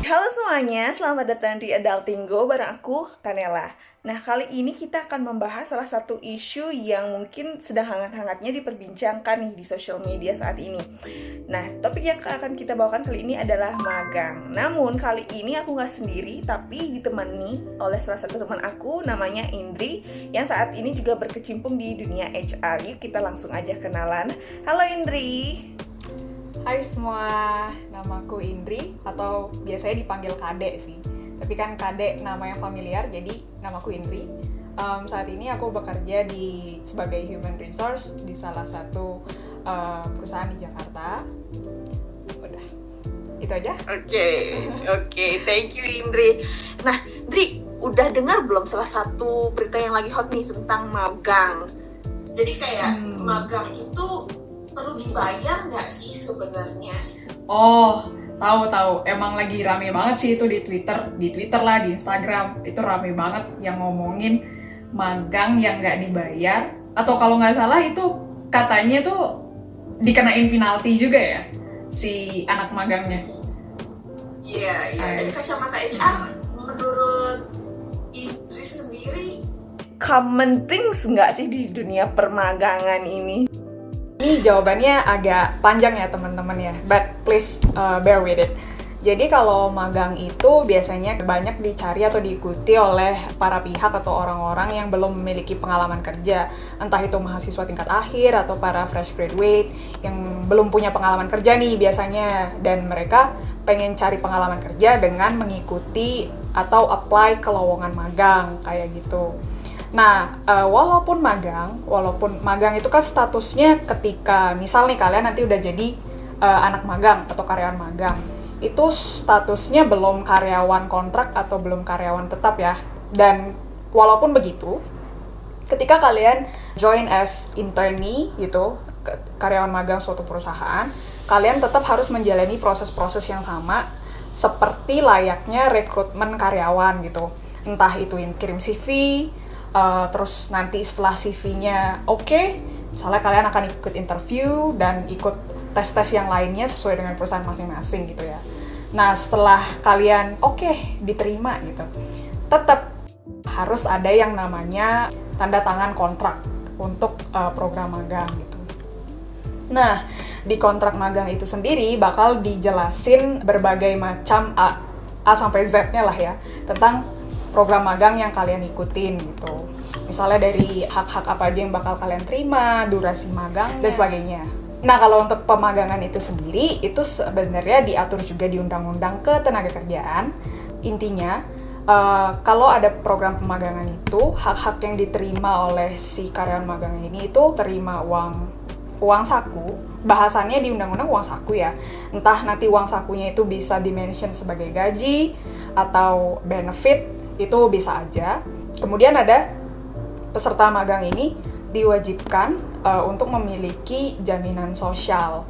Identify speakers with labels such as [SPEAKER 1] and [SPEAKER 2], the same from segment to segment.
[SPEAKER 1] Halo semuanya, selamat datang di Adultingo bareng aku, Kanela. Nah, kali ini kita akan membahas salah satu isu yang mungkin sedang hangat-hangatnya diperbincangkan nih di social media saat ini. Nah, topik yang akan kita bawakan kali ini adalah magang. Namun, kali ini aku nggak sendiri, tapi ditemani oleh salah satu teman aku, namanya Indri, yang saat ini juga berkecimpung di dunia HR. Yuk kita langsung aja kenalan. Halo Indri.
[SPEAKER 2] Hai semua, namaku Indri atau biasanya dipanggil Kade sih. Tapi kan Kade nama yang familiar, jadi namaku Indri. Saat ini aku bekerja sebagai human resource di salah satu perusahaan di Jakarta. Udah, itu aja.
[SPEAKER 1] Oke, thank you Indri. Nah, Indri, udah dengar belum salah satu berita yang lagi hot nih tentang magang? Jadi kayak magang itu perlu dibayar nggak sih sebenarnya?
[SPEAKER 2] Oh, tahu. Emang lagi rame banget sih itu di Twitter lah, di Instagram. Itu rame banget yang ngomongin magang yang nggak dibayar. Atau kalau nggak salah itu katanya tuh dikenain penalti juga ya, si anak magangnya.
[SPEAKER 1] Iya. Dari kacamata HR, menurut Indri sendiri, common things nggak sih di dunia permagangan ini?
[SPEAKER 2] Ini jawabannya agak panjang ya teman-teman ya, but please bear with it. Jadi kalau magang itu biasanya banyak dicari atau diikuti oleh para pihak atau orang-orang yang belum memiliki pengalaman kerja. Entah itu mahasiswa tingkat akhir atau para fresh graduate yang belum punya pengalaman kerja nih biasanya. Dan mereka pengen cari pengalaman kerja dengan mengikuti atau apply ke lowongan magang kayak gitu. Nah, walaupun magang itu kan statusnya ketika misal nih kalian nanti udah jadi anak magang atau karyawan magang, itu statusnya belum karyawan kontrak atau belum karyawan tetap ya. Dan walaupun begitu, ketika kalian join as internee gitu, karyawan magang suatu perusahaan, kalian tetap harus menjalani proses-proses yang sama seperti layaknya rekrutmen karyawan gitu. Entah itu kirim CV, terus nanti setelah CV-nya oke, misalnya kalian akan ikut interview dan ikut tes-tes yang lainnya sesuai dengan perusahaan masing-masing gitu ya. Nah, setelah kalian diterima gitu, tetap harus ada yang namanya tanda tangan kontrak untuk program magang gitu. Nah, di kontrak magang itu sendiri bakal dijelasin berbagai macam A sampai Z-nya lah ya, tentang program magang yang kalian ikutin gitu. Misalnya dari hak-hak apa aja yang bakal kalian terima, durasi magang, dan sebagainya. Nah, kalau untuk pemagangan itu sendiri, itu sebenarnya diatur juga di Undang-Undang Ketenagakerjaan. Intinya, kalau ada program pemagangan itu, hak-hak yang diterima oleh si karyawan magang ini itu terima uang saku. Bahasannya di Undang-Undang uang saku ya. Entah nanti uang sakunya itu bisa dimention sebagai gaji atau benefit, itu bisa aja. Kemudian ada peserta magang ini diwajibkan untuk memiliki jaminan sosial.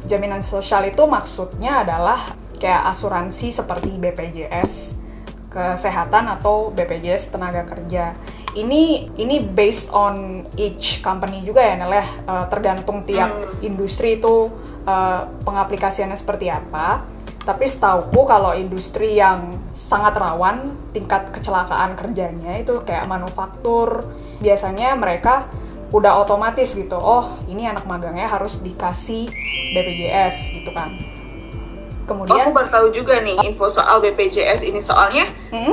[SPEAKER 2] Jaminan sosial itu maksudnya adalah kayak asuransi seperti BPJS kesehatan atau BPJS tenaga kerja. Ini based on each company juga ya, Nel, tergantung tiap industri itu pengaplikasiannya seperti apa. Tapi setauku kalau industri yang sangat rawan tingkat kecelakaan kerjanya itu kayak manufaktur, biasanya mereka udah otomatis gitu, ini anak magangnya harus dikasih BPJS gitu kan. Kemudian
[SPEAKER 1] aku baru tahu juga nih info soal BPJS ini, soalnya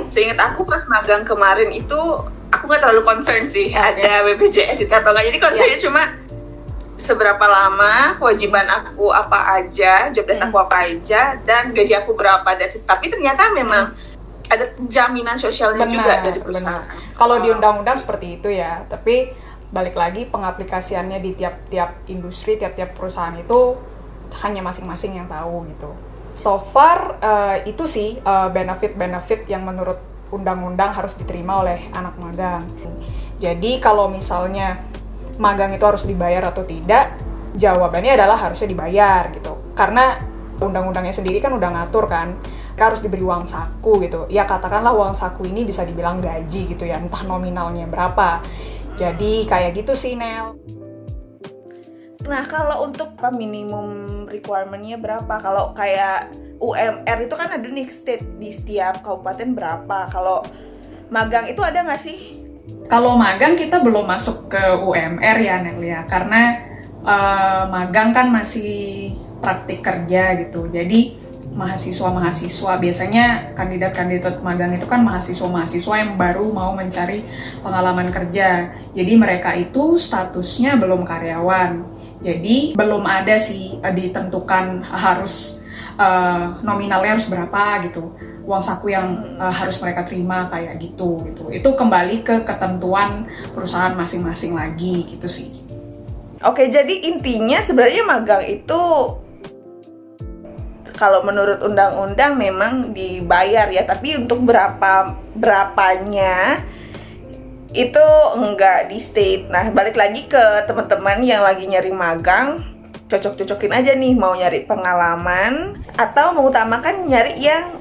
[SPEAKER 1] seingat aku pas magang kemarin itu aku nggak terlalu concern sih ada BPJS itu atau nggak, jadi concernnya cuma seberapa lama, kewajiban aku apa aja, job desk aku apa aja, dan gaji aku berapa. Tapi ternyata memang ada jaminan sosialnya juga dari perusahaan.
[SPEAKER 2] Kalau di undang-undang seperti itu ya, tapi balik lagi pengaplikasiannya di tiap industri, tiap perusahaan itu hanya masing-masing yang tahu gitu. So far itu sih benefit-benefit yang menurut undang-undang harus diterima oleh anak magang. Jadi kalau misalnya magang itu harus dibayar atau tidak, jawabannya adalah harusnya dibayar gitu. Karena undang-undangnya sendiri kan udah ngatur kan, harus diberi uang saku gitu. Ya katakanlah uang saku ini bisa dibilang gaji gitu ya, entah nominalnya berapa. Jadi kayak gitu sih, Nel.
[SPEAKER 1] Nah, kalau untuk minimum requirement-nya berapa? Kalau kayak UMR itu kan ada nih state di setiap kabupaten berapa. Kalau magang itu ada nggak sih?
[SPEAKER 2] Kalau magang kita belum masuk ke UMR ya Nelia, karena magang kan masih praktik kerja gitu. Jadi mahasiswa biasanya kandidat magang itu kan mahasiswa yang baru mau mencari pengalaman kerja. Jadi mereka itu statusnya belum karyawan. Jadi belum ada sih ditentukan harus nominalnya harus berapa gitu, uang saku yang harus mereka terima kayak gitu. Itu kembali ke ketentuan perusahaan masing-masing lagi gitu sih.
[SPEAKER 1] Oke, jadi intinya sebenarnya magang itu kalau menurut undang-undang memang dibayar ya, tapi untuk berapanya itu enggak di state. Nah, balik lagi ke teman-teman yang lagi nyari magang, cocok-cocokin aja nih, mau nyari pengalaman atau mengutamakan nyari yang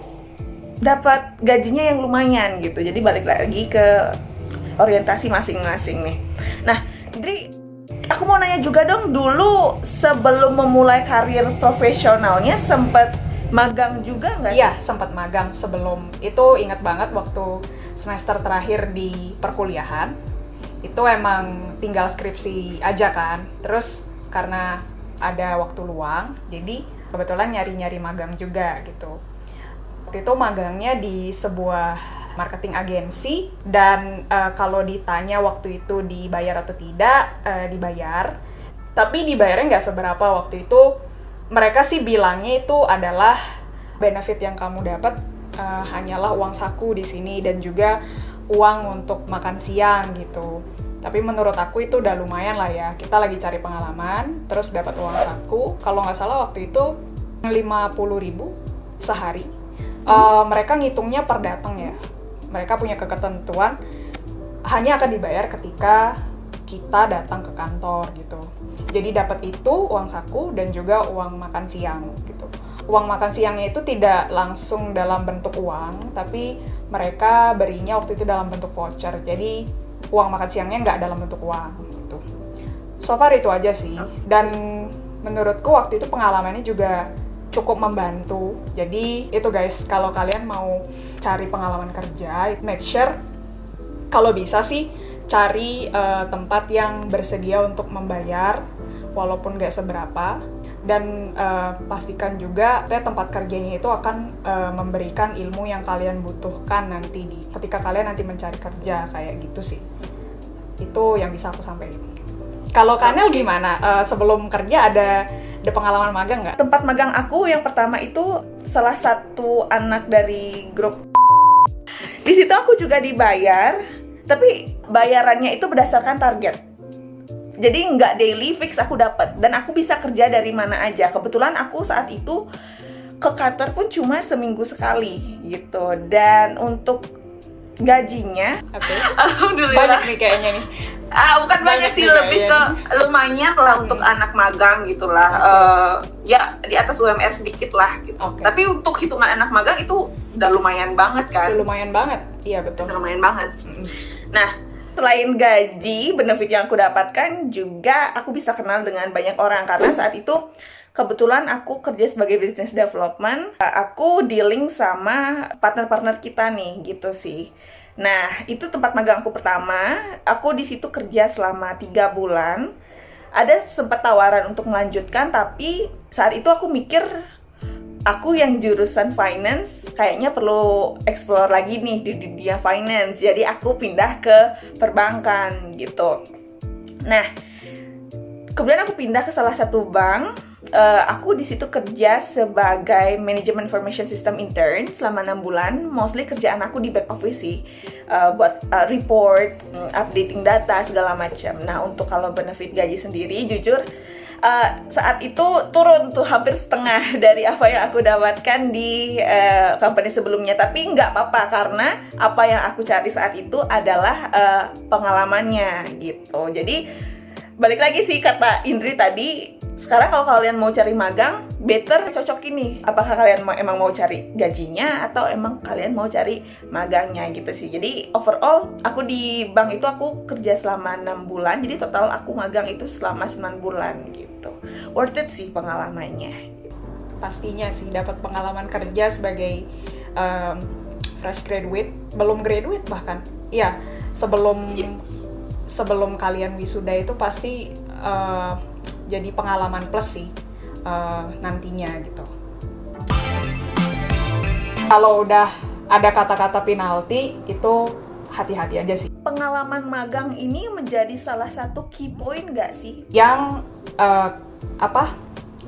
[SPEAKER 1] dapat gajinya yang lumayan gitu. Jadi balik lagi ke orientasi masing-masing nih. Nah, Dri, aku mau nanya juga dong, dulu sebelum memulai karir profesionalnya sempat magang juga nggak sih?
[SPEAKER 2] Iya, sempat magang sebelum itu. Ingat banget waktu semester terakhir di perkuliahan, itu emang tinggal skripsi aja kan. Terus karena ada waktu luang, jadi kebetulan nyari-nyari magang juga gitu. Waktu itu magangnya di sebuah marketing agensi, dan kalau ditanya waktu itu dibayar atau tidak, dibayar. Tapi dibayarnya nggak seberapa waktu itu. Mereka sih bilangnya itu adalah benefit yang kamu dapat hanyalah uang saku di sini dan juga uang untuk makan siang gitu. Tapi menurut aku itu udah lumayan lah ya. Kita lagi cari pengalaman, terus dapat uang saku. Kalau nggak salah waktu itu 50.000 sehari. Mereka ngitungnya per datang ya. Mereka punya ketentuan hanya akan dibayar ketika kita datang ke kantor gitu. Jadi dapat itu uang saku dan juga uang makan siang gitu. Uang makan siangnya itu tidak langsung dalam bentuk uang, tapi mereka berinya waktu itu dalam bentuk voucher. Jadi uang makan siangnya nggak dalam bentuk uang gitu. So far itu aja sih. Dan menurutku waktu itu pengalamannya juga cukup membantu. Jadi itu guys, kalau kalian mau cari pengalaman kerja, make sure kalau bisa sih cari tempat yang bersedia untuk membayar walaupun nggak seberapa, dan pastikan juga tempat kerjanya itu akan memberikan ilmu yang kalian butuhkan nanti ketika kalian nanti mencari kerja, kayak gitu sih. Itu yang bisa aku sampaikan. Kalau Kanel gimana? Sebelum kerja ada pengalaman magang nggak?
[SPEAKER 1] Tempat magang aku yang pertama itu salah satu anak dari grup. Di situ aku juga dibayar, tapi bayarannya itu berdasarkan target. Jadi nggak daily fix aku dapat, dan aku bisa kerja dari mana aja. Kebetulan aku saat itu ke kantor pun cuma seminggu sekali gitu. Dan untuk gajinya,
[SPEAKER 2] alhamdulillah banyak nih kayaknya nih.
[SPEAKER 1] Bukan banyak sih, lebih ke lumayan lah untuk anak magang gitulah. Ya di atas UMR sedikit lah gitu. Tapi untuk hitungan anak magang itu udah lumayan banget kan?
[SPEAKER 2] Udah lumayan banget, iya betul.
[SPEAKER 1] Udah lumayan banget. Nah, selain gaji, benefit yang aku dapatkan juga aku bisa kenal dengan banyak orang, karena saat itu kebetulan aku kerja sebagai business development. Aku dealing sama partner-partner kita nih, gitu sih. Nah, itu tempat magang aku pertama. Aku di situ kerja selama 3 bulan. Ada sempat tawaran untuk melanjutkan, tapi saat itu aku mikir, aku yang jurusan finance kayaknya perlu explore lagi nih di dunia finance. Jadi aku pindah ke perbankan gitu. Nah, kemudian aku pindah ke salah satu bank. Aku di situ kerja sebagai Management Information System intern selama 6 bulan. Mostly kerjaan aku di back office sih, buat report, updating data segala macam. Nah, untuk kalau benefit gaji sendiri, jujur saat itu turun tuh hampir setengah dari apa yang aku dapatkan di company sebelumnya. Tapi nggak apa-apa, karena apa yang aku cari saat itu adalah pengalamannya gitu. Jadi balik lagi sih kata Indri tadi, sekarang kalau kalian mau cari magang, better cocokin nih. Apakah kalian emang mau cari gajinya atau emang kalian mau cari magangnya gitu sih. Jadi overall, aku di bank itu aku kerja selama 6 bulan. Jadi total aku magang itu selama 9 bulan gitu. Worth it sih pengalamannya.
[SPEAKER 2] pastinya sih dapat pengalaman kerja sebagai fresh graduate, belum graduate bahkan. Iya, sebelum kalian wisuda itu pasti jadi pengalaman plus sih nantinya gitu. Kalau udah ada kata-kata penalti itu hati-hati aja sih.
[SPEAKER 1] Pengalaman magang ini menjadi salah satu key point nggak sih?
[SPEAKER 2] Yang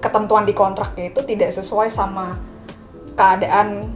[SPEAKER 2] ketentuan di kontraknya itu tidak sesuai sama keadaan